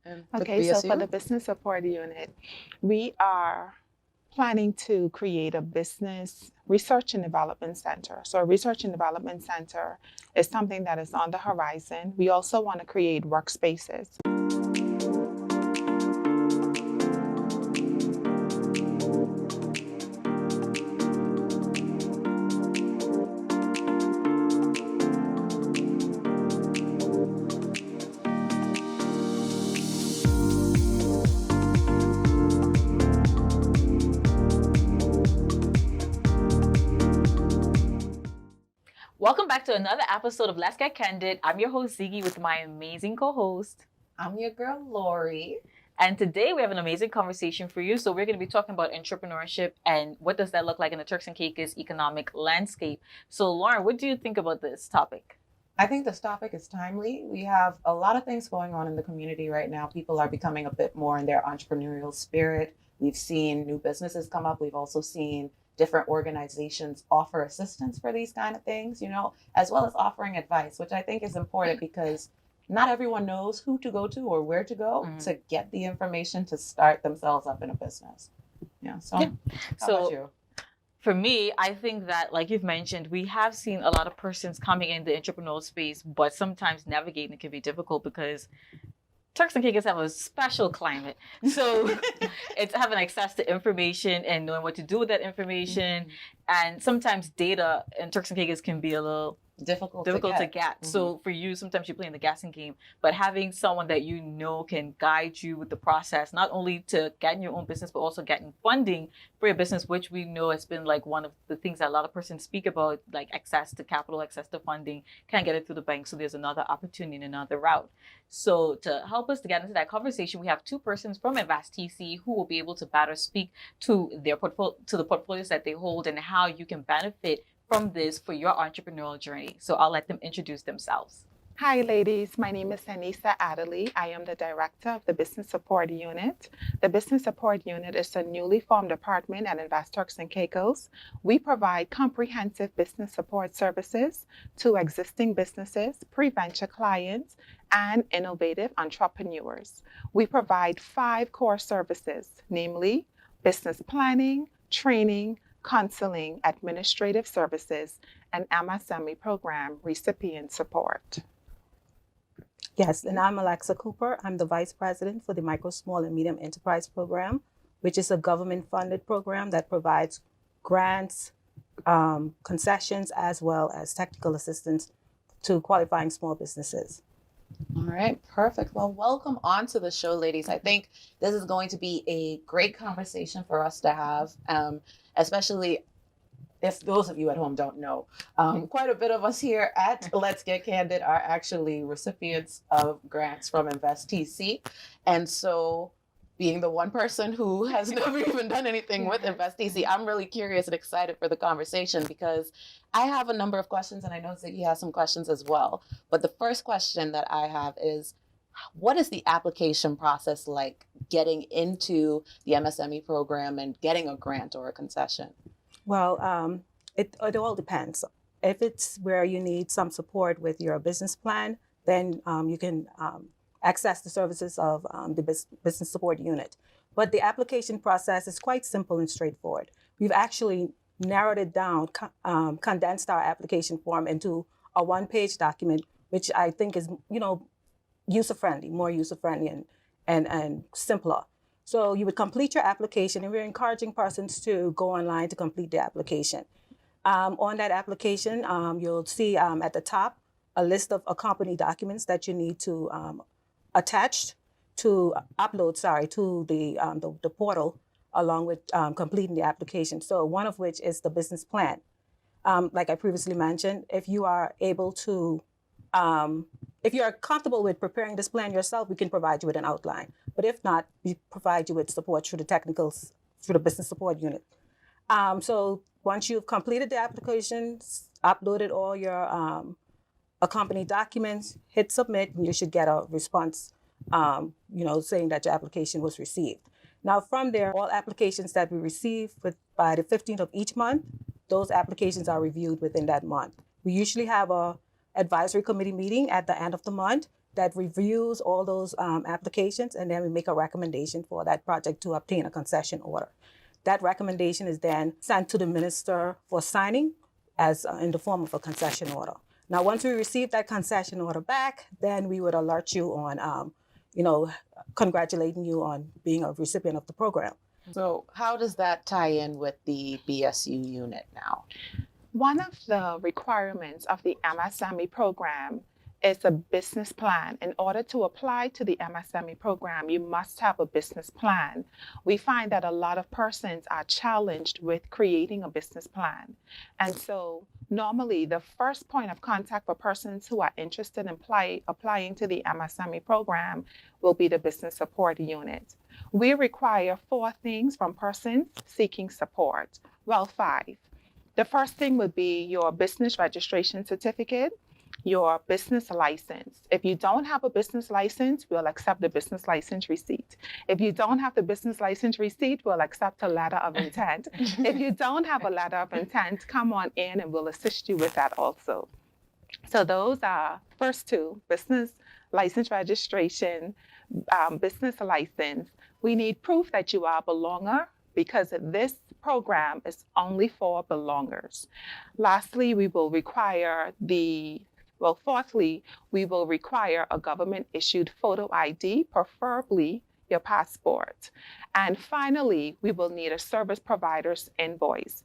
with Okay, so for BSU? the business support unit, we are planning to create a business research and development center. So, a research and development center is something that is on the horizon. We also want to create workspaces. Welcome back to another episode of Let's Get Candid. I'm your host, Ziggy, with my amazing co-host. I'm your girl, Lori. And today we have an amazing conversation for you. So we're going to be talking about entrepreneurship and what does that look like in the Turks and Caicos economic landscape. So Lauren, what do you think about this topic? I think this topic is timely. We have a lot of things going on in the community right now. People are becoming a bit more in their entrepreneurial spirit. We've seen new businesses come up. We've also seen different organizations offer assistance for these kind of things, as well as offering advice, which I think is important because not everyone knows who to go to or where to go to get the information to start themselves up in a business. How about you? For me, I think that, like you've mentioned, we have seen a lot of persons coming in the entrepreneurial space, but sometimes navigating it can be difficult because Turks and Caicos have a special climate. So it's having access to information and knowing what to do with that information. And sometimes data in Turks and Caicos can be a little difficult to get. So for you, sometimes you're playing the guessing game, but having someone that can guide you with the process, not only to getting your own business, but also getting funding for your business, which we know has been like one of the things that a lot of persons speak about, like access to capital, access to funding, can't get it through the bank. So there's another opportunity and another route. So to help us to get into that conversation, we have two persons from Invest TC who will be able to better speak to their the portfolios that they hold and how you can benefit from this for your entrepreneurial journey. So I'll let them introduce themselves. Hi, ladies. My name is Anissa Adderley. I am the director of the Business Support Unit. The Business Support Unit is a newly formed department at Invest Turks and Caicos. We provide comprehensive business support services to existing businesses, pre-venture clients, and innovative entrepreneurs. We provide 5 core services, namely business planning, training, counseling, administrative services, and MSME program recipient support. Yes, and I'm Alexa Cooper. I'm the Vice President for the Micro, Small, and Medium Enterprise Program, which is a government-funded program that provides grants, concessions, as well as technical assistance to qualifying small businesses. All right, perfect. Well, welcome on to the show, ladies. I think this is going to be a great conversation for us to have, especially if those of you at home don't know, quite a bit of us here at Let's Get Candid are actually recipients of grants from Invest TC. And so being the one person who has never even done anything with Invest TC, I'm really curious and excited for the conversation because I have a number of questions and I know Ziggy has some questions as well. But the first question that I have is, what is the application process like getting into the MSME program and getting a grant or a concession? Well, it all depends. If it's where you need some support with your business plan, then you can access the services of the business support unit. But the application process is quite simple and straightforward. We've actually narrowed it down, condensed our application form into a one-page document, which I think is, user-friendly, more user-friendly and simpler. So you would complete your application, and we're encouraging persons to go online to complete the application. On that application, you'll see at the top a list of accompanying documents that you need to upload to the portal, along with completing the application. So one of which is the business plan. Like I previously mentioned, if you are able to, if you are comfortable with preparing this plan yourself, we can provide you with an outline. But if not, we provide you with support through the business support unit. So once you've completed the applications, uploaded all your accompanying documents, hit submit, and you should get a response, saying that your application was received. Now from there, all applications that we receive by the 15th of each month, those applications are reviewed within that month. We usually have a advisory committee meeting at the end of the month that reviews all those applications, and then we make a recommendation for that project to obtain a concession order. That recommendation is then sent to the minister for signing as in the form of a concession order. Now, once we receive that concession order back, then we would alert you on, congratulating you on being a recipient of the program. So how does that tie in with the BSU unit now? One of the requirements of the MSME program is a business plan. In order to apply to the MSME program, you must have a business plan. We find that a lot of persons are challenged with creating a business plan. And so normally the first point of contact for persons who are interested in applying to the MSME program will be the business support unit. We require 4 things from persons seeking support. Well, 5. The first thing would be your business registration certificate, your business license. If you don't have a business license, we'll accept the business license receipt. If you don't have the business license receipt, we'll accept a letter of intent. If you don't have a letter of intent, come on in and we'll assist you with that also. So those are first 2, business license registration, business license. We need proof that you are a belonger, because this program is only for belongers. Lastly, we will require fourthly, we will require a government-issued photo ID, preferably your passport. And finally, we will need a service provider's invoice.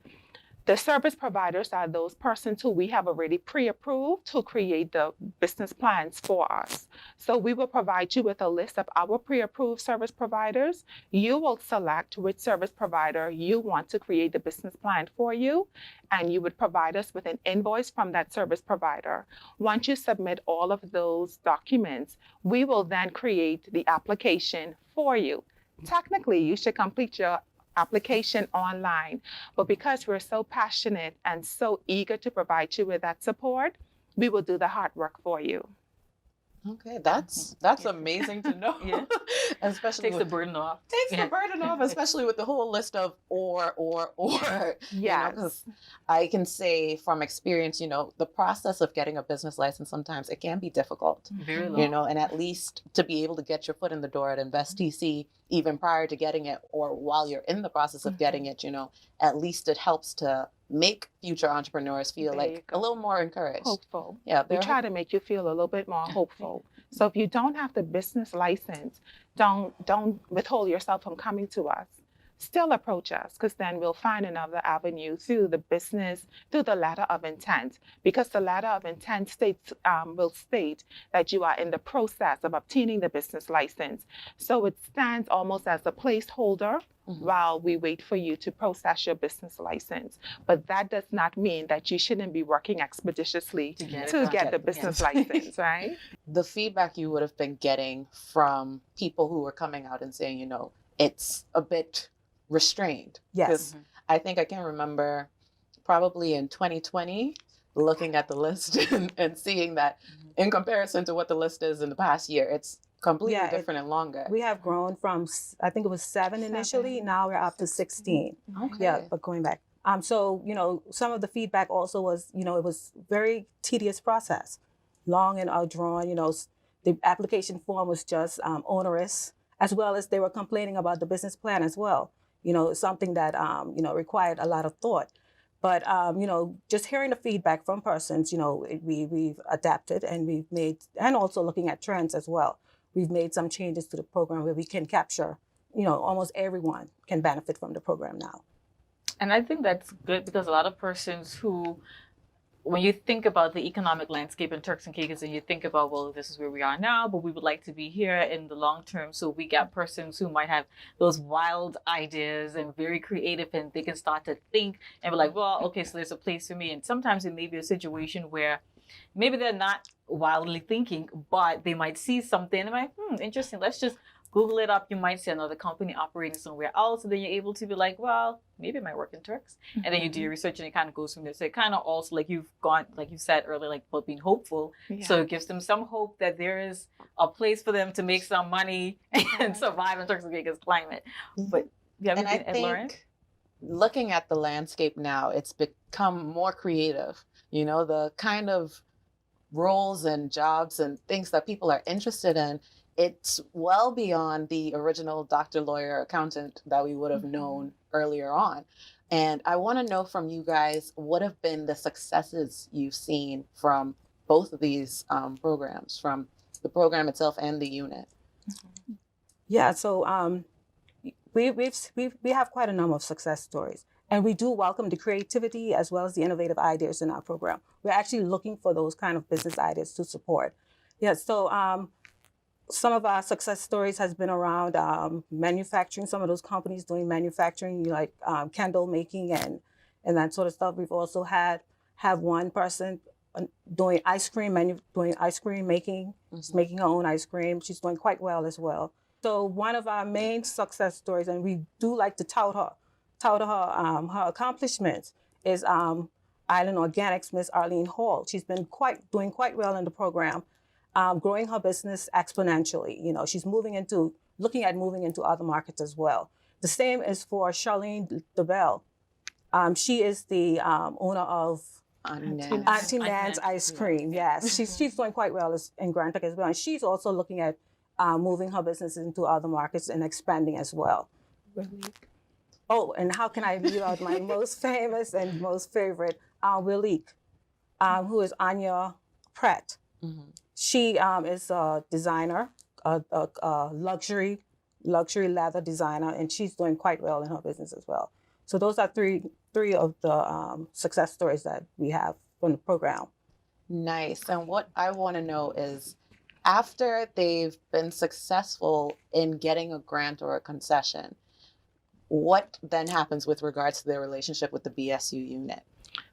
The service providers are those persons who we have already pre-approved to create the business plans for us. So we will provide you with a list of our pre-approved service providers. You will select which service provider you want to create the business plan for you, and you would provide us with an invoice from that service provider. Once you submit all of those documents, we will then create the application for you. Technically, you should complete your application online, but because we're so passionate and so eager to provide you with that support, we will do the hard work for you. Okay, that's amazing to know. Yeah. Especially Takes the burden off. the burden off, especially with the whole list of or. Yes. 'Cause I can say from experience, the process of getting a business license, sometimes it can be difficult, Very long. and at least to be able to get your foot in the door at Invest TC, even prior to getting it, or while you're in the process of getting it, at least it helps to make future entrepreneurs feel There you like go. a little more encouraged. Hopeful. Yeah, We try to make you feel a little bit more hopeful. So if you don't have the business license, don't withhold yourself from coming to us. Still approach us, because then we'll find another avenue through the letter of intent, because the letter of intent will state that you are in the process of obtaining the business license. So it stands almost as a placeholder while we wait for you to process your business license. But that does not mean that you shouldn't be working expeditiously to get the business license, right? The feedback you would have been getting from people who were coming out and saying, it's a bit restrained. Yes. 'Cause I think I can remember probably in 2020 looking at the list and seeing that in comparison to what the list is in the past year, it's completely different and longer. We have grown from, I think it was 7 initially, now we're up to 16. Okay. Yeah, but going back. So, some of the feedback also was, it was very tedious process, long and outdrawn. The application form was just onerous, as well as they were complaining about the business plan as well. Something that, required a lot of thought. But, just hearing the feedback from persons, we've adapted and we've made, and also looking at trends as well. We've made some changes to the program where we can capture, almost everyone can benefit from the program now. And I think that's good, because a lot of persons who, when you think about the economic landscape in Turks and Caicos, and you think about, well, this is where we are now, but we would like to be here in the long term. So we get persons who might have those wild ideas and very creative, and they can start to think and be like, well, okay, so there's a place for me. And sometimes it may be a situation where maybe they're not wildly thinking, but they might see something and they're like, interesting, let's just Google it up. You might see another company operating somewhere else, and then you're able to be like, well, maybe it might work in Turks. And then you do your research, and it kind of goes from there. So it kind of also, like you've gone, like you said earlier, like about being hopeful. Yeah. So it gives them some hope that there is a place for them to make some money and survive in Turks and Caicos climate. But you have And I anything, Lauren? think looking at the landscape now, it's become more creative. The kind of roles and jobs and things that people are interested in, it's well beyond the original doctor, lawyer, accountant that we would have known earlier on. And I want to know from you guys, what have been the successes you've seen from both of these programs, from the program itself and the unit? Yeah, so we have quite a number of success stories, and we do welcome the creativity as well as the innovative ideas in our program. We're actually looking for those kind of business ideas to support. Yeah, so some of our success stories has been around manufacturing. Some of those companies doing manufacturing, like candle making and that sort of stuff. We've also have one person doing ice cream making. She's making her own ice cream. She's doing quite well as well. So one of our main success stories, and we do like to tout her accomplishments, is Island Organics Miss Arlene Hall. She's been doing quite well in the program, growing her business exponentially. You know, she's looking at moving into other markets as well. The same is for Charlene DeBelle. She is the owner of Auntie Nan's Ice Cream. Yes, she's doing quite well in Grand Turk as well, and she's also looking at moving her business into other markets and expanding as well. Really? Oh, and how can I leave out my most famous and most favorite, Willique, who is Anya Pratt. She is a designer, a luxury leather designer, and she's doing quite well in her business as well. So those are three of the success stories that we have from the program. Nice. And what I want to know is, after they've been successful in getting a grant or a concession, what then happens with regards to their relationship with the BSU unit?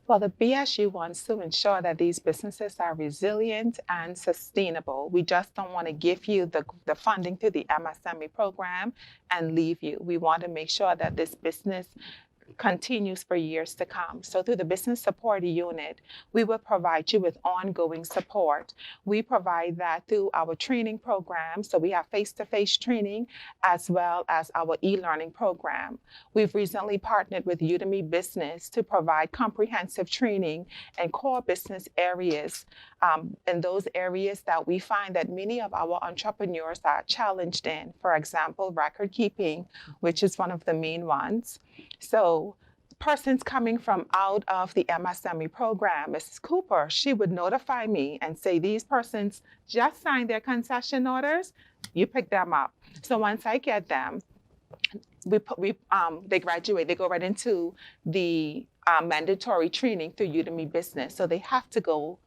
Well, the BSU wants to ensure that these businesses are resilient and sustainable. We just don't want to give you the funding to the MSME program and leave you. We want to make sure that this business continues for years to come. So through the Business Support Unit, we will provide you with ongoing support. We provide that through our training program. So we have face-to-face training as well as our e-learning program. We've recently partnered with Udemy Business to provide comprehensive training in core business areas, in those areas that we find that many of our entrepreneurs are challenged in. For example, record keeping, which is one of the main ones. So persons coming from out of the MSME program, Mrs. Cooper, she would notify me and say, these persons just signed their concession orders, you pick them up. So once I get them, they graduate, they go right into the mandatory training through Udemy Business. So they have to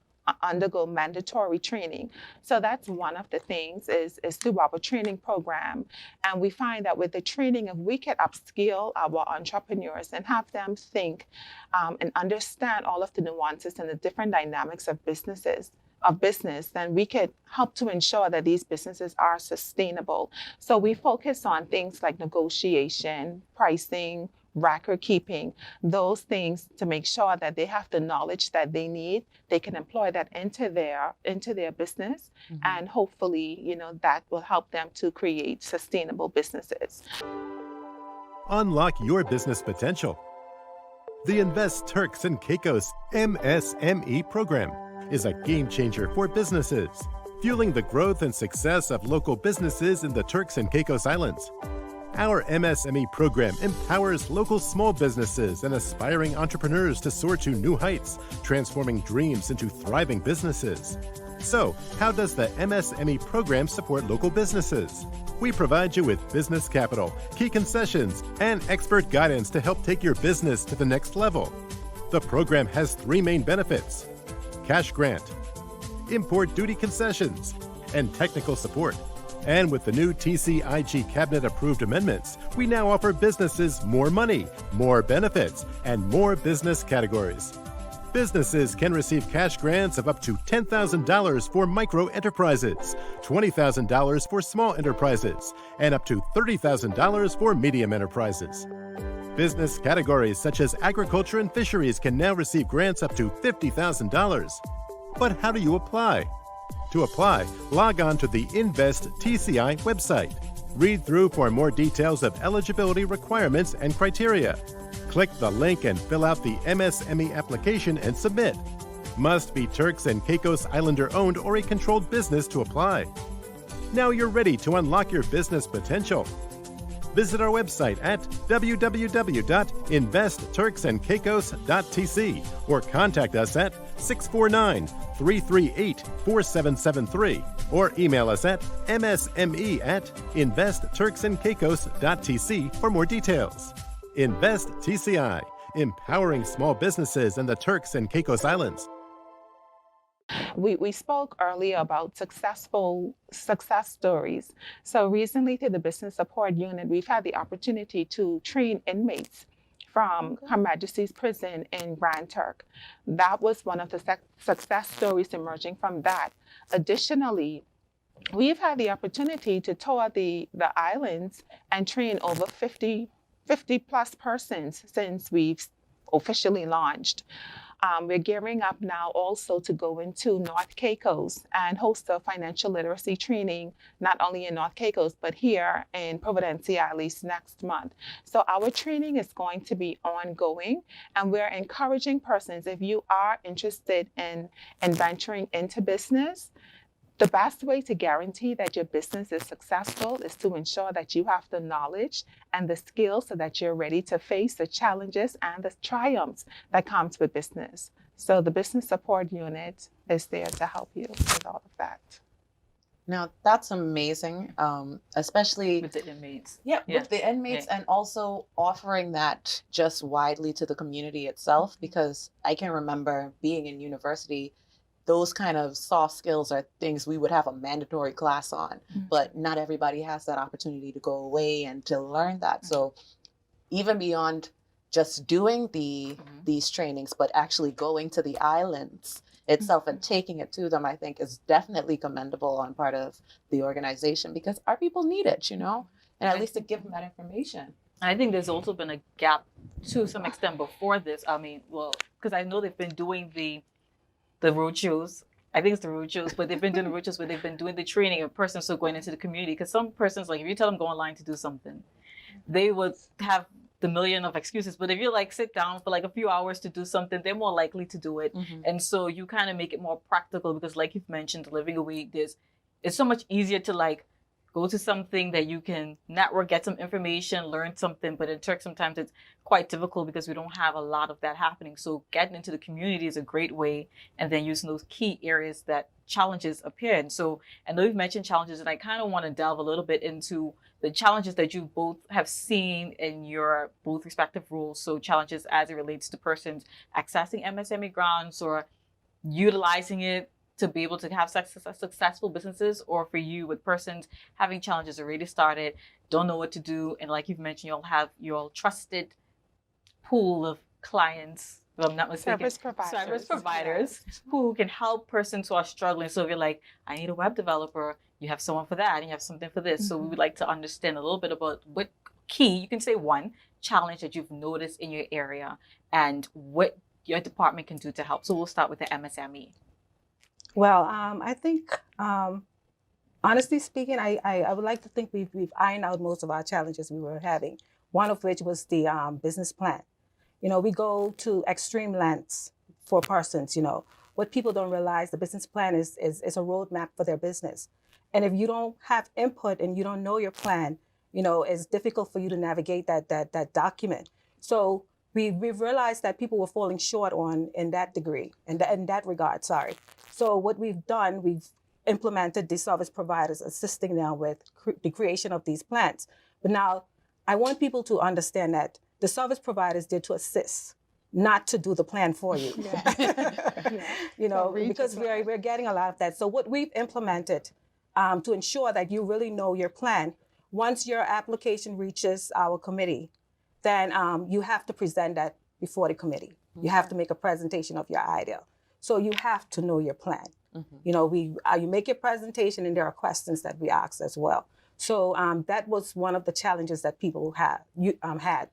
undergo mandatory training. So that's one of the things is through our training program. And we find that with the training, if we can upskill our entrepreneurs and have them think and understand all of the nuances and the different dynamics of business, then we could help to ensure that these businesses are sustainable. So we focus on things like negotiation, pricing, record keeping, those things to make sure that they have the knowledge that they need. They can employ that into their business, and hopefully, that will help them to create sustainable businesses. Unlock your business potential. The Invest Turks and Caicos MSME program is a game changer for businesses, fueling the growth and success of local businesses in the Turks and Caicos Islands. Our MSME program empowers local small businesses and aspiring entrepreneurs to soar to new heights, transforming dreams into thriving businesses. So, how does the MSME program support local businesses? We provide you with business capital, key concessions, and expert guidance to help take your business to the next level. The program has 3 main benefits: cash grant, import duty concessions, and technical support. And with the new TCI cabinet-approved amendments, we now offer businesses more money, more benefits, and more business categories. Businesses can receive cash grants of up to $10,000 for micro enterprises, $20,000 for small enterprises, and up to $30,000 for medium enterprises. Business categories such as agriculture and fisheries can now receive grants up to $50,000. But how do you apply? To apply, log on to the Invest TCI website. Read through for more details of eligibility requirements and criteria. Click the link and fill out the MSME application and submit. Must be Turks and Caicos Islander owned or a controlled business to apply. Now you're ready to unlock your business potential. Visit our website at www.investturksandcaicos.tc or contact us at 649-338-4773 or email us at msme@investturksandcaicos.tc for more details. Invest TCI, empowering small businesses in the Turks and Caicos Islands. We spoke earlier about success stories. So recently to the Business Support Unit, we've had the opportunity to train inmates from Her Majesty's Prison in Grand Turk. That was one of the success stories emerging from that. Additionally, we've had the opportunity to tour the islands and train over 50 plus persons since we've officially launched. We're gearing up now also to go into North Caicos and host a financial literacy training, not only in North Caicos, but here in Providencia at least next month. So our training is going to be ongoing, and we're encouraging persons, if you are interested in venturing into business, the best way to guarantee that your business is successful is to ensure that you have the knowledge and the skills so that you're ready to face the challenges and the triumphs that comes with business. So the Business Support Unit is there to help you with all of that. Now, that's amazing, especially With the inmates. with the inmates, and also offering that just widely to the community itself, because I can remember being in university, those kind of soft skills are things we would have a mandatory class on, but not everybody has that opportunity to go away and to learn that. So even beyond just doing these trainings, but actually going to the islands itself and taking it to them, I think is definitely commendable on part of the organization, because our people need it, and at least to give them that information. I think there's also been a gap to some extent before this. I mean, well, because I know they've been doing the road shows. I think it's the road shows, but they've been doing the road shows where they've been doing the training of persons still going into the community. Because some persons, like if you tell them go online to do something, they would have the million of excuses. But if you sit down for a few hours to do something, they're more likely to do it. And so you kind of make it more practical, because like you've mentioned, living away, it's so much easier to go to something that you can network, get some information, learn something. But in Turks, sometimes it's quite difficult because we don't have a lot of that happening. So getting into the community is a great way, and then using those key areas that challenges appear. And so I know you've mentioned challenges, and I kind of want to delve a little bit into the challenges that you both have seen in your both respective roles. So challenges as it relates to persons accessing MSME grants or utilizing it to be able to have successful businesses, or for you with persons having challenges already started, don't know what to do. And like you've mentioned, you'll have your trusted pool of clients, if I'm not mistaken, service providers who can help persons who are struggling. So if you're like, I need a web developer, you have someone for that, and you have something for this. So we would like to understand a little bit about what you can say one challenge that you've noticed in your area and what your department can do to help. So we'll start with the MSME. Well, I think, honestly speaking, I would like to think we've ironed out most of our challenges we were having, one of which was the business plan. We go to extreme lengths for persons. What people don't realize, the business plan is a roadmap for their business. And if you don't have input and you don't know your plan, it's difficult for you to navigate that document. So we've realized that people were falling short in that degree, in that regard, sorry. So what we've done, we've implemented the service providers, assisting them with the creation of these plans. But now I want people to understand that the service providers did to assist, not to do the plan for you. Because we're getting a lot of that. So what we've implemented to ensure that you really know your plan, once your application reaches our committee, then you have to present that before the committee. You have to make a presentation of your idea. So you have to know your plan. You make your presentation, and there are questions that we ask as well. So that was one of the challenges that people had.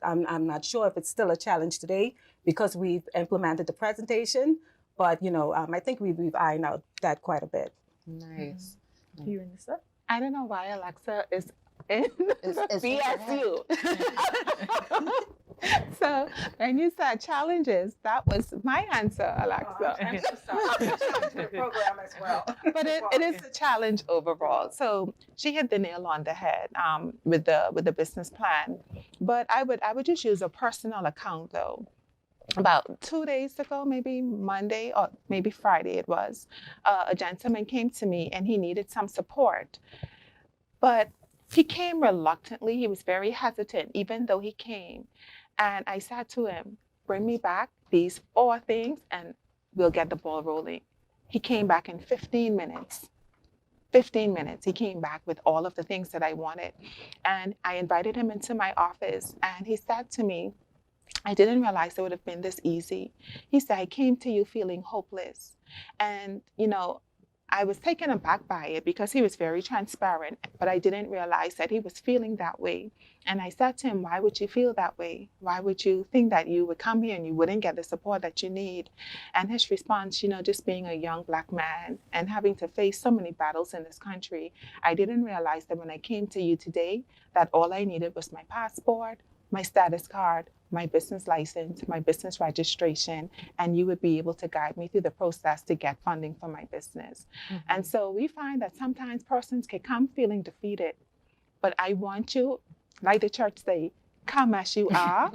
I'm not sure if it's still a challenge today because we've implemented the presentation, but I think we've ironed out that quite a bit. Nice. You and this stuff? I don't know why Alexa is in BSU. So when you said challenges, that was my answer, Alexa. program as well. But it is a challenge overall. So she hit the nail on the head with the business plan. But I would just use a personal account though. About 2 days ago, maybe Monday or maybe Friday it was, a gentleman came to me and he needed some support. But he came reluctantly. He was very hesitant, even though he came. And I said to him, bring me back these 4 things and we'll get the ball rolling. He came back in 15 minutes. 15 minutes. He came back with all of the things that I wanted. And I invited him into my office and he said to me, I didn't realize it would have been this easy. He said, I came to you feeling hopeless. And, I was taken aback by it because he was very transparent, but I didn't realize that he was feeling that way. And I said to him, why would you feel that way? Why would you think that you would come here and you wouldn't get the support that you need? And his response, just being a young Black man and having to face so many battles in this country, I didn't realize that when I came to you today, that all I needed was my passport, my status card, my business license, my business registration, and you would be able to guide me through the process to get funding for my business. Mm-hmm. And so we find that sometimes persons can come feeling defeated, but I want you, like the church say, come as you are,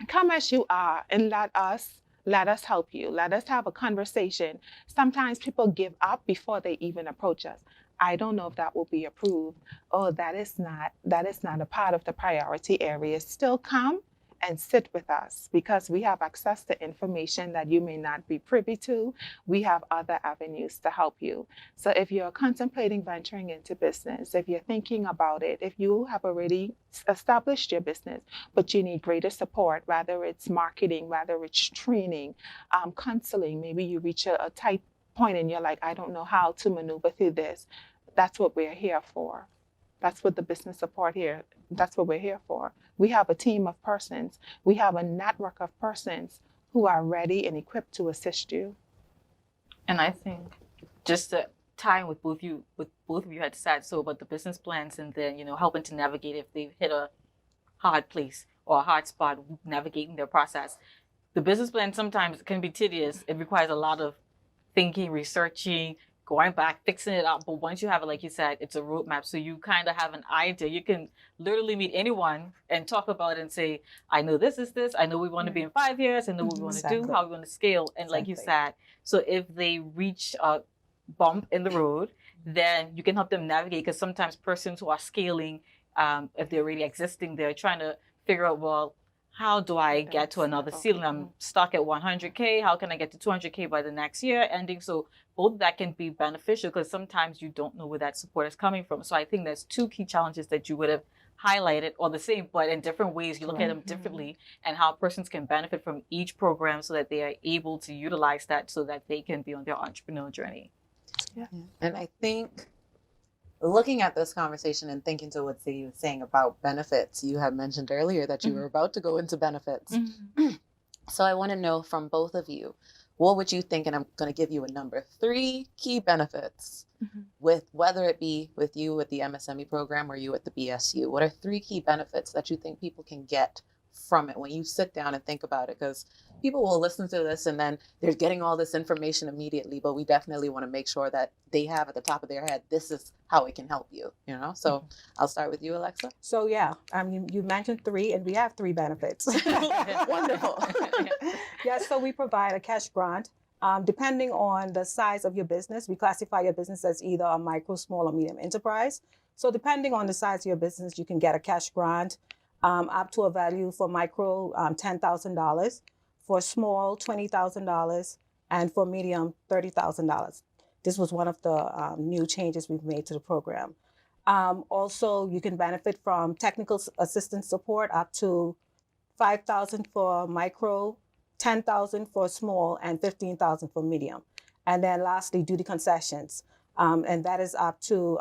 come as you are, and let us help you. Let us have a conversation. Sometimes people give up before they even approach us. I don't know if that will be approved. Oh, that is not a part of the priority areas. Still come and sit with us because we have access to information that you may not be privy to. We have other avenues to help you. So if you're contemplating venturing into business, if you're thinking about it, if you have already established your business, but you need greater support, whether it's marketing, whether it's training, counseling, maybe you reach a tight point and you're like, I don't know how to maneuver through this. That's what we're here for. That's what the business support here, that's what we're here for. We have a team of persons. We have a network of persons who are ready and equipped to assist you. And I think just to tie in with both of you had said so about the business plans and then, helping to navigate if they've hit a hard place or a hard spot, navigating their process. The business plan sometimes can be tedious. It requires a lot of thinking, researching, going back, fixing it up. But once you have it, like you said, it's a roadmap. So you kind of have an idea. You can literally meet anyone and talk about it and say, I know this is this. I know we want to be in 5 years. I know what we want to do, how we want to scale. And like you said, so if they reach a bump in the road, then you can help them navigate. Because sometimes persons who are scaling, if they're already existing, they're trying to figure out, well, how do I get to another ceiling? I'm stuck at 100K. How can I get to 200K by the next year ending? So both that can be beneficial because sometimes you don't know where that support is coming from. So I think there's 2 key challenges that you would have highlighted, or the same, but in different ways. You look at them differently and how persons can benefit from each program so that they are able to utilize that so that they can be on their entrepreneurial journey. Yeah. And I think looking at this conversation and thinking to what Ziggy was saying about benefits, you had mentioned earlier that you were about to go into benefits. So I want to know from both of you, what would you think, and I'm going to give you a number, 3 key benefits with whether it be with you with the MSME program or you at the BSU. What are 3 key benefits that you think people can get from it when you sit down and think about it? Because people will listen to this and then they're getting all this information immediately, but we definitely want to make sure that they have at the top of their head, this is how it can help you, So I'll start with you, Alexa. So yeah, you mentioned 3 and we have 3 benefits. Wonderful. Yeah, so we provide a cash grant. Depending on the size of your business, we classify your business as either a micro, small, or medium enterprise. So depending on the size of your business, you can get a cash grant up to a value for micro, $10,000. For small, $20,000, and for medium, $30,000. This was one of the new changes we've made to the program. Also, you can benefit from technical assistance support up to $5,000 for micro, $10,000 for small, and $15,000 for medium. And then lastly, duty concessions, and that is up to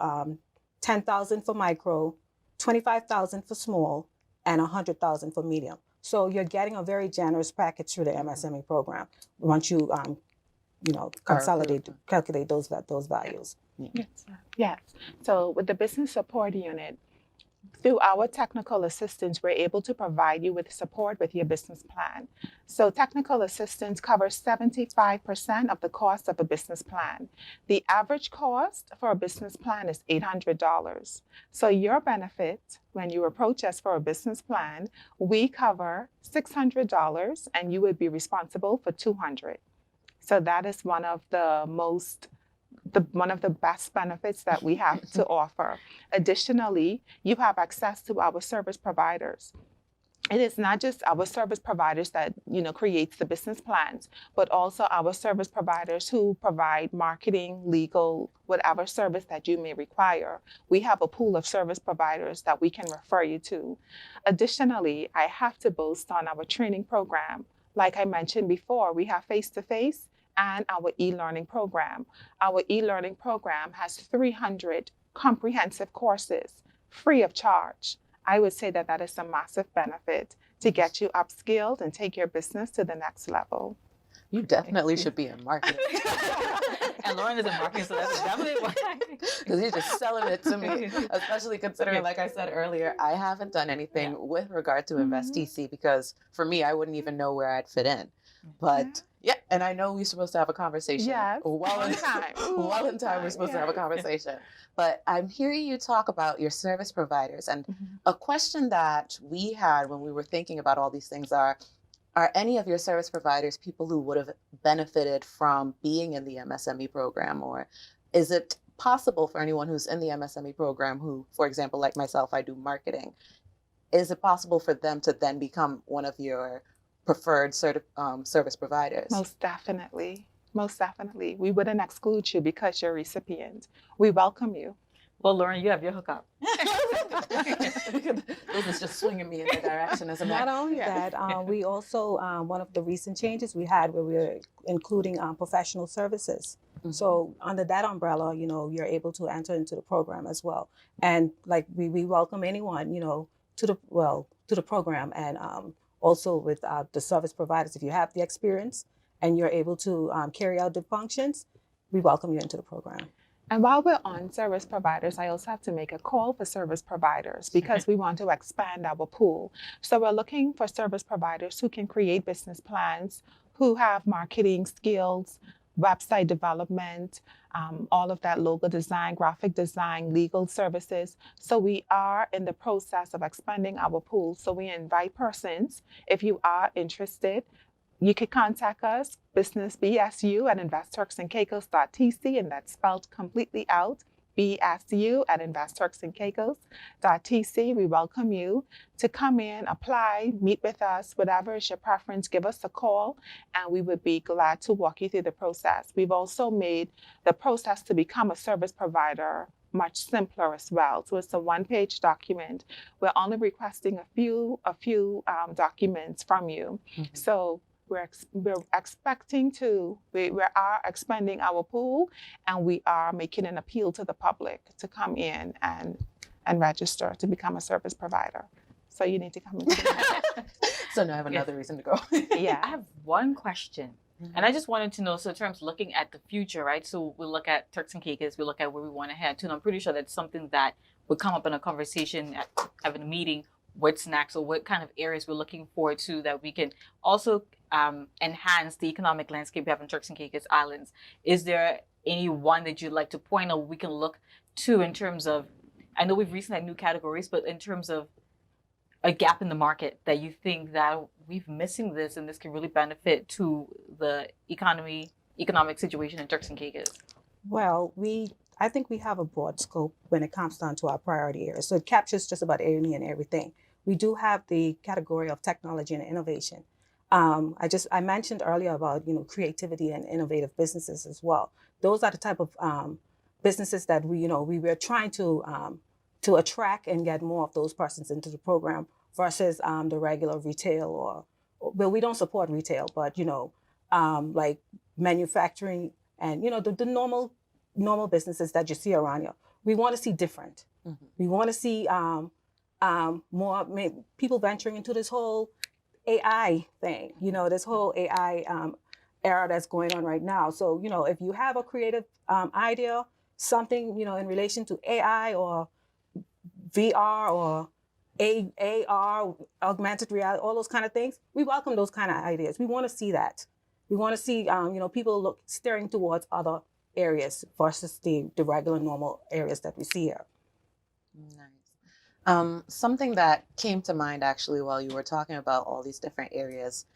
$10,000 for micro, $25,000 for small, and $100,000 for medium. So you're getting a very generous package through the MSME program once you, calculate those values. Yes. So with the business support unit, Through our technical assistance, we're able to provide you with support with your business plan. So technical assistance covers 75% of the cost of a business plan. The average cost for a business plan is $800. So your benefit, when you approach us for a business plan, we cover $600 and you would be responsible for $200. So that is one of the best benefits that we have to offer. Additionally, you have access to our service providers. It is not just our service providers that creates the business plans, but also our service providers who provide marketing, legal, whatever service that you may require. We have a pool of service providers that we can refer you to. Additionally, I have to boast on our training program. Like I mentioned before, we have face-to-face and our e-learning program. Our e-learning program has 300 comprehensive courses free of charge. I would say that that is a massive benefit to get you upskilled and take your business to the next level. You definitely should be in marketing. And Lauren is in marketing, so that's definitely why. Because you're just selling it to me, especially considering, like I said earlier, I haven't done anything with regard to Invest TC because for me, I wouldn't even know where I'd fit in. But yeah, and I know we're supposed to have a conversation. Yes, well in time. Well in time, we're supposed to have a conversation. But I'm hearing you talk about your service providers. And a question that we had when we were thinking about all these things are any of your service providers people who would have benefited from being in the MSME program? Or is it possible for anyone who's in the MSME program who, for example, like myself, I do marketing, is it possible for them to then become one of your preferred service providers? Most definitely. Most definitely. We wouldn't exclude you because you're a recipient. We welcome you. Well, Lauren, you have your hookup. This is just swinging me in the direction as a Not only that, we also, one of the recent changes we had where we're including professional services. So under that umbrella, you're able to enter into the program as well. And like we welcome anyone, to the program, and also with the service providers. If you have the experience and you're able to carry out the functions, we welcome you into the program. And while we're on service providers, I also have to make a call for service providers because we want to expand our pool. So we're looking for service providers who can create business plans, who have marketing skills, website development, all of that logo design, graphic design, legal services. So we are in the process of expanding our pool. So we invite persons, if you are interested, you could contact us, businessbsu@investturksandcaicos.tc, and that's spelled completely out, bsu@investturksandcaicos.tc. We welcome you to come in, apply, meet with us, whatever is your preference, give us a call, and we would be glad to walk you through the process. We've also made the process to become a service provider much simpler as well. So it's a one-page document. We're only requesting a few documents from you. So we are expanding our pool, and we are making an appeal to the public to come in and register to become a service provider. So you need to come in. So now I have another reason to go. Yeah, I have one question. And I just wanted to know, so in terms of looking at the future, right? So we look at Turks and Caicos, we look at where we want to head to, and I'm pretty sure that's something that would come up in a conversation at having a meeting. What's next, or what kind of areas we're looking forward to that we can also enhance the economic landscape we have in Turks and Caicos Islands. Is there any one that you'd like to point out we can look to in terms of, I know we've recently had new categories, but in terms of a gap in the market that you think that we've missing this and this can really benefit to the economic situation in Turks and Caicos? Well, I think we have a broad scope when it comes down to our priority areas. So it captures just about any and everything. We do have the category of technology and innovation. I mentioned earlier about creativity and innovative businesses as well. Those are the type of businesses that we were trying to attract and get more of those persons into the program versus the regular retail well, we don't support retail, but like manufacturing and the normal businesses that you see around here. We want to see different. We want to see more people venturing into this whole AI thing, this whole AI era that's going on right now. So, if you have a creative idea, something, in relation to AI or VR or AR, augmented reality, all those kind of things. We welcome those kind of ideas. We want to see that. We want to see, people steering towards other areas versus the regular normal areas that we see here. Nice. Something that came to mind actually while you were talking about all these different areas,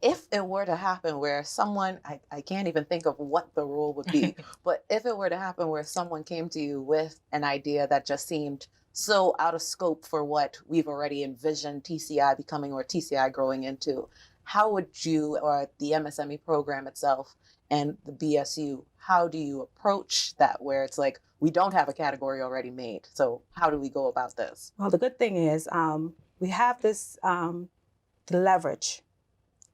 if it were to happen where someone, I can't even think of what the rule would be, but if it were to happen where someone came to you with an idea that just seemed so out of scope for what we've already envisioned TCI becoming or TCI growing into, how would you, or the MSME program itself and the BSU, how do you approach that where it's like, we don't have a category already made, so how do we go about this? Well, the good thing is we have this the leverage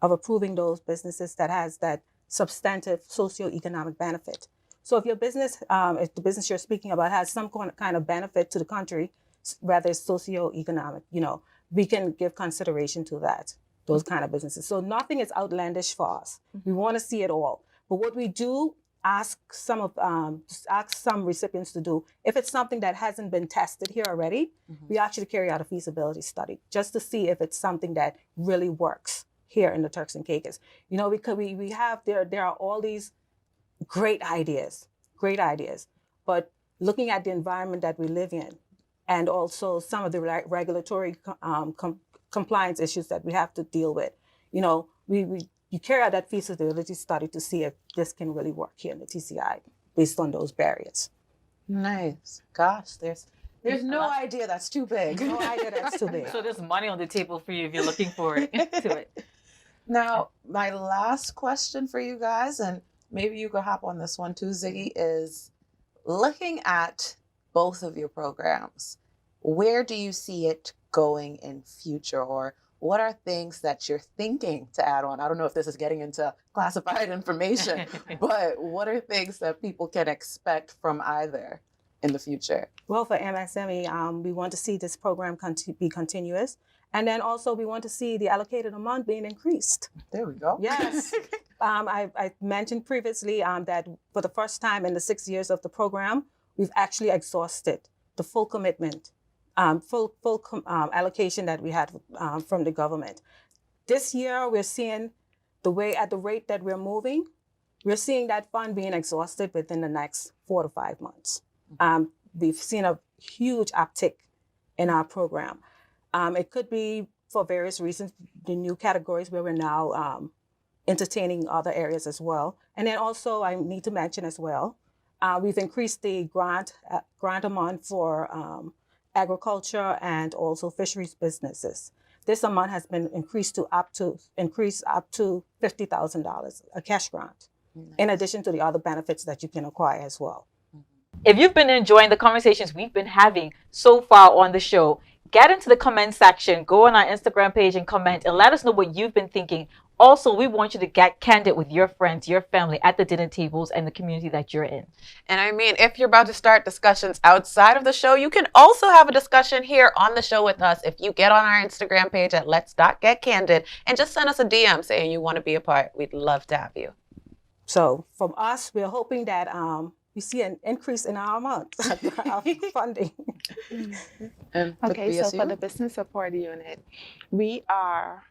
of approving those businesses that has that substantive socioeconomic benefit. So if your business, if the business you're speaking about has some kind of benefit to the country, whether it's socioeconomic, we can give consideration to that, those kind of businesses. So nothing is outlandish for us. We want to see it all. But what we do ask some recipients to do, if it's something that hasn't been tested here already, we actually carry out a feasibility study just to see if it's something that really works here in the Turks and Caicos. Because we have, there are all these great ideas, but looking at the environment that we live in and also some of the regulatory compliance issues that we have to deal with, you carry out that feasibility study to see if this can really work here in the TCI based on those barriers. Nice. Gosh, there's no idea that's too big. No idea that's too big. So there's money on the table for you if you're looking forward to it. Now, my last question for you guys, and maybe you could hop on this one too, Ziggy, is looking at both of your programs, where do you see it going in future, or what are things that you're thinking to add on? I don't know if this is getting into classified information, but what are things that people can expect from either in the future? Well, for MSME, we want to see this program be continuous. And then also we want to see the allocated amount being increased. There we go. Yes. I mentioned previously that for the first time in the 6 years of the program, we've actually exhausted the full commitment, full allocation that we had from the government. This year, we're seeing at the rate that we're moving, we're seeing that fund being exhausted within the next 4 to 5 months. We've seen a huge uptick in our program. It could be for various reasons, the new categories where we're now entertaining other areas as well. And then also I need to mention as well, we've increased the grant amount for agriculture and also fisheries businesses. This amount has been increased up to $50,000, a cash grant, in addition to the other benefits that you can acquire as well. If you've been enjoying the conversations we've been having so far on the show, get into the comment section, go on our Instagram page and comment and let us know what you've been thinking. Also, we want you to get candid with your friends, your family at the dinner tables and the community that you're in. And I mean, if you're about to start discussions outside of the show, you can also have a discussion here on the show with us. If you get on our Instagram page at Let's.Get and just send us a DM saying you want to be a part, we'd love to have you. So from us, we're hoping that we see an increase in our amount of funding. Okay, so for the Business Support Unit, we are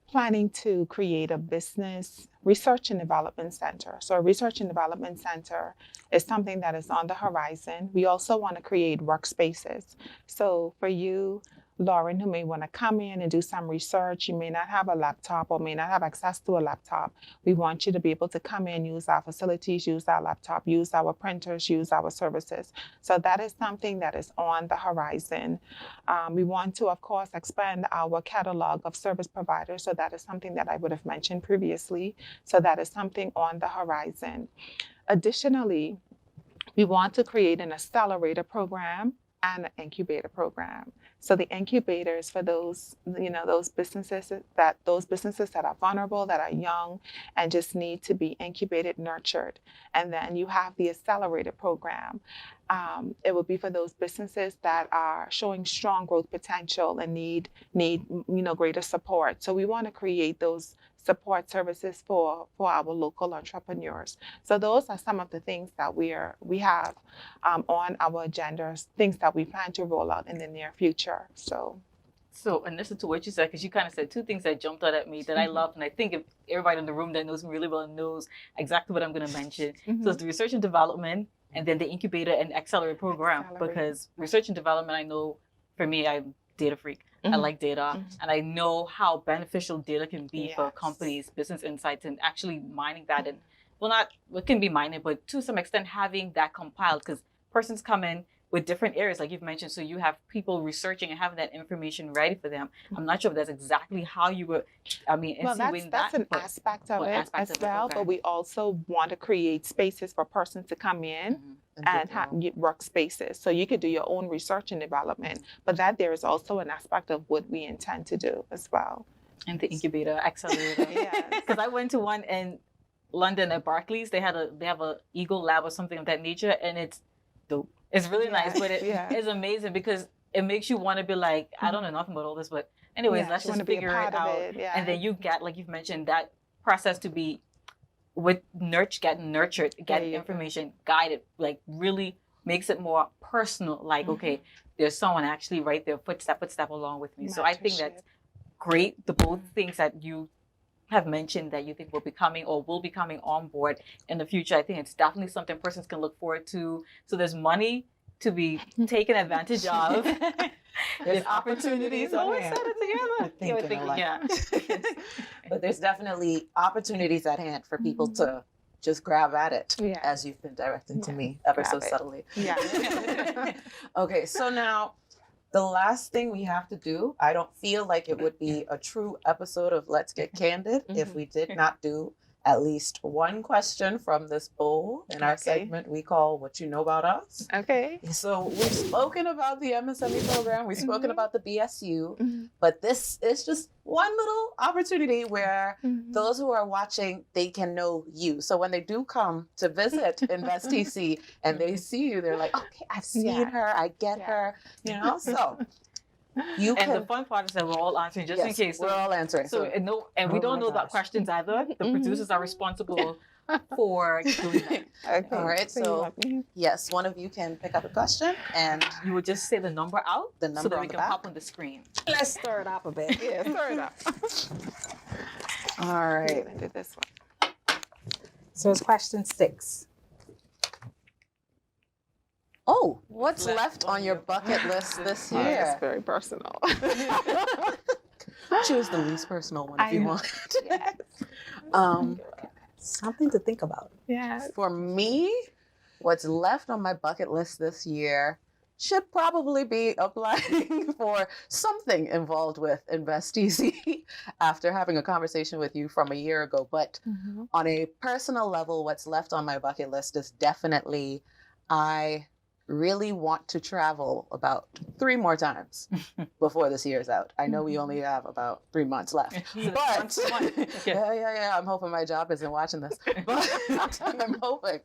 planning to create a business research and development center. So a research and development center is something that is on the horizon. We also want to create workspaces. So for you, Lauren, who may want to come in and do some research, you may not have a laptop or may not have access to a laptop. We want you to be able to come in, use our facilities, use our laptop, use our printers, use our services. So that is something that is on the horizon. We want to, of course, expand our catalog of service providers. So that is something that I would have mentioned previously. So that is something on the horizon. Additionally, we want to create an accelerator program and an incubator program. So the incubator is for those businesses that are vulnerable, that are young, and just need to be incubated, nurtured. And then you have the accelerator program. It will be for those businesses that are showing strong growth potential and need greater support. So we want to create those support services for our local entrepreneurs. So those are some of the things that we have on our agenda, things that we plan to roll out in the near future. So and listen to what you said, because you kind of said two things that jumped out at me that I love, and I think if everybody in the room that knows me really well knows exactly what I'm going to mention. So it's the research and development, and then the incubator and accelerate program. Because research and development, I know for me, I'm data freak. I like data, and I know how beneficial data can be for companies, business insights, and actually mining that. And it can be mining, but to some extent having that compiled, because persons come in with different areas, like you've mentioned. So you have people researching and having that information ready for them. I'm not sure if that's exactly how you would, that's an aspect of it as well. Okay. But we also want to create spaces for persons to come in and have workspaces. So you could do your own research and development, but that there is also an aspect of what we intend to do as well. And the incubator, accelerator. Because I went to one in London at Barclays. They have a Eagle Lab or something of that nature, and it's dope. It's really nice, but it is amazing because it makes you want to be like, I don't know nothing about all this, but anyways, let's just figure it out. And then you get, like you've mentioned, that process to be getting nurtured, getting information guided, like really makes it more personal. Like, okay, there's someone actually right there, footstep along with me. So I think that's great. The both things that you have mentioned that you think will be coming on board in the future. I think it's definitely something persons can look forward to. So there's money to be taken advantage of. There's opportunities. Always said it together. But there's definitely opportunities at hand for people to just grab at it, as you've been directing to me ever so subtly. Okay, so now the last thing we have to do, I don't feel like it would be a true episode of Let's Get Candid if we did not do at least one question from this bowl in our segment we call What You Know About Us. Okay. So we've spoken about the MSME program, we've spoken about the BSU, but this is just one little opportunity where those who are watching, they can know you. So when they do come to visit Invest TC and they see you, they're like, okay, I've seen her, I get her, so the fun part is that we're all answering just in case. We're all answering. We don't know that questions either. The producers are responsible for doing that. Okay. All right. So yes, one of you can pick up a question and you would just say the number out so that we can pop on the screen. Let's stir it up a bit. Stir it up. All right. I did this one. So it's question 6. Oh, what's left on your bucket list this year? It's very personal. Choose the least personal one if you want. Something to think about. For me, what's left on my bucket list this year should probably be applying for something involved with Invest TC after having a conversation with you from a year ago. But on a personal level, what's left on my bucket list is definitely I really want to travel about 3 more times before this year's out. I know we only have about 3 months left, but I'm hoping my job isn't watching this, but I'm hoping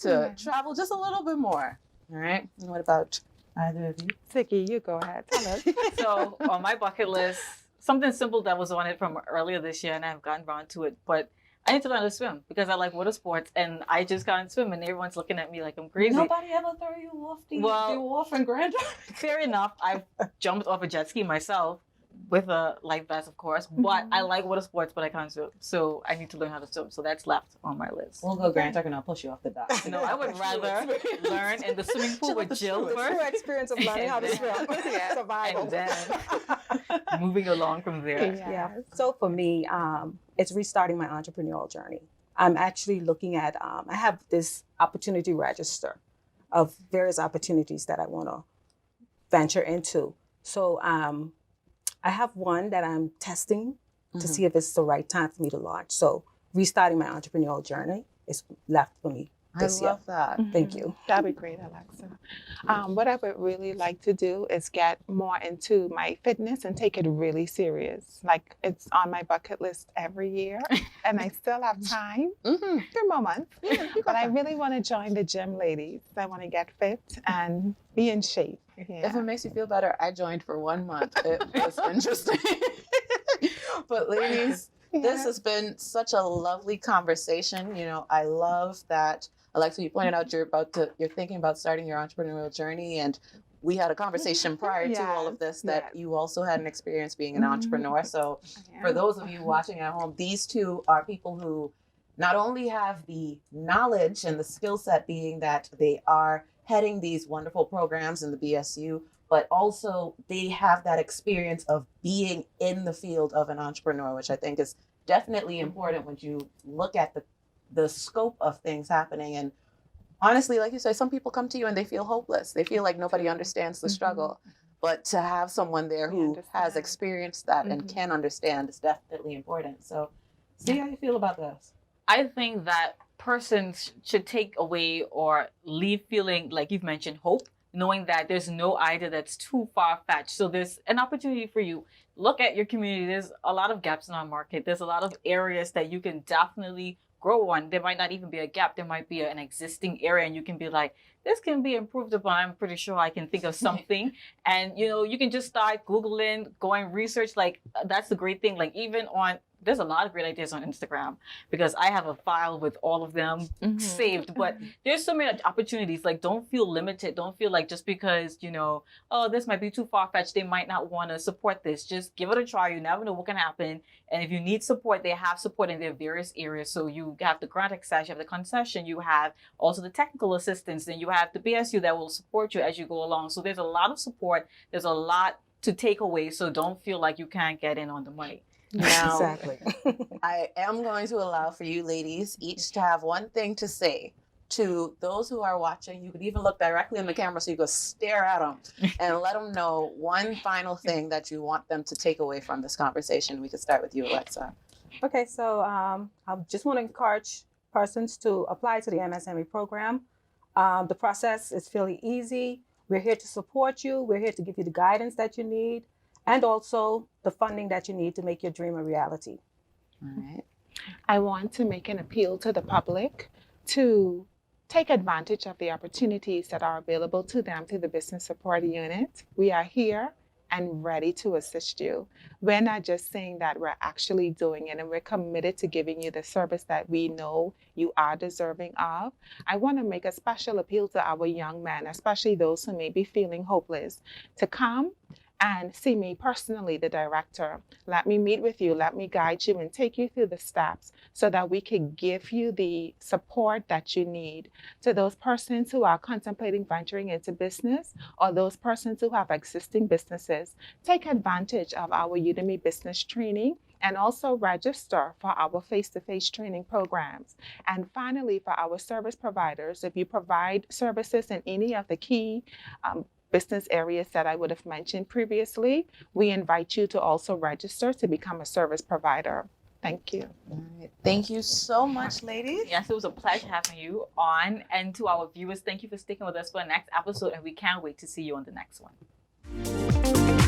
to travel just a little bit more. All right. And what about either of you? Ziggy, you go ahead. Tell us. So on my bucket list, something simple that was on it from earlier this year, and I haven't gotten around to it, but I need to learn to swim because I like water sports, and I just can't swim, and everyone's looking at me like I'm crazy. Nobody ever throw you off in Grand Rapids. Fair enough. I've jumped off a jet ski myself with a life vest, of course, but I like water sports, but I can't swim. So I need to learn how to swim. So that's left on my list. We'll go Grand Turk and I'll push you off the dock. No, I would rather learn in the swimming pool with Jill first. The true experience of learning how to swim. Survival. And then moving along from there. So for me, it's restarting my entrepreneurial journey. I'm actually looking at, I have this opportunity register of various opportunities that I want to venture into. So I have one that I'm testing to see if it's the right time for me to launch. So restarting my entrepreneurial journey is left for me this year. I love that. Thank you. That'd be great, Alexa. What I would really like to do is get more into my fitness and take it really serious. Like it's on my bucket list every year, and I still have time. 3 more months. But I really want to join the gym, ladies. I want to get fit and be in shape. If it makes you feel better, I joined for 1 month. It was interesting. But ladies, This has been such a lovely conversation. You know, I love that, Alexa, you pointed out you're thinking about starting your entrepreneurial journey, and we had a conversation prior to all of this that you also had an experience being an entrepreneur. So for those of you watching at home, these two are people who not only have the knowledge and the skill set, being that they are heading these wonderful programs in the BSU, but also they have that experience of being in the field of an entrepreneur, which I think is definitely important when you look at the scope of things happening. And honestly, like you say, some people come to you and they feel hopeless. They feel like nobody understands the struggle. But to have someone there who has experienced that and can understand is definitely important. So see how you feel about this. I think that persons should take away or leave feeling, like you've mentioned, hope, knowing that there's no idea that's too far-fetched. So there's an opportunity for you. Look at your community. There's a lot of gaps in our market. There's a lot of areas that you can definitely grow on. There might not even be a gap. There might be an existing area, and you can be like, this can be improved upon. I'm pretty sure I can think of something. And, you know, you can just start Googling, going research. Like, that's the great thing. Like, even there's a lot of great ideas on Instagram, because I have a file with all of them saved. But there's so many opportunities. Like, don't feel limited. Don't feel like just because, you know, oh, this might be too far-fetched, they might not want to support this. Just give it a try. You never know what can happen. And if you need support, they have support in their various areas. So you have the grant access, you have the concession, you have also the technical assistance, and you have the BSU that will support you as you go along. So there's a lot of support. There's a lot to take away. So don't feel like you can't get in on the money. Now, Exactly. I am going to allow for you ladies each to have one thing to say to those who are watching. You could even look directly in the camera so you could stare at them and let them know one final thing that you want them to take away from this conversation. We could start with you, Alexa. Okay, so I just want to encourage persons to apply to the MSME program. The process is fairly easy. We're here to support you. We're here to give you the guidance that you need, and also the funding that you need to make your dream a reality. All right. I want to make an appeal to the public to take advantage of the opportunities that are available to them through the Business Support Unit. We are here and ready to assist you. We're not just saying that, we're actually doing it, and we're committed to giving you the service that we know you are deserving of. I want to make a special appeal to our young men, especially those who may be feeling hopeless, to come and see me personally, the director. Let me meet with you, let me guide you and take you through the steps so that we can give you the support that you need. To those persons who are contemplating venturing into business, or those persons who have existing businesses, take advantage of our Udemy business training and also register for our face-to-face training programs. And finally, for our service providers, if you provide services in any of the key business areas that I would have mentioned previously, we invite you to also register to become a service provider. Thank you. All right. Thank you so much, ladies. Yes, it was a pleasure having you on. And to our viewers, thank you for sticking with us for the next episode. And we can't wait to see you on the next one.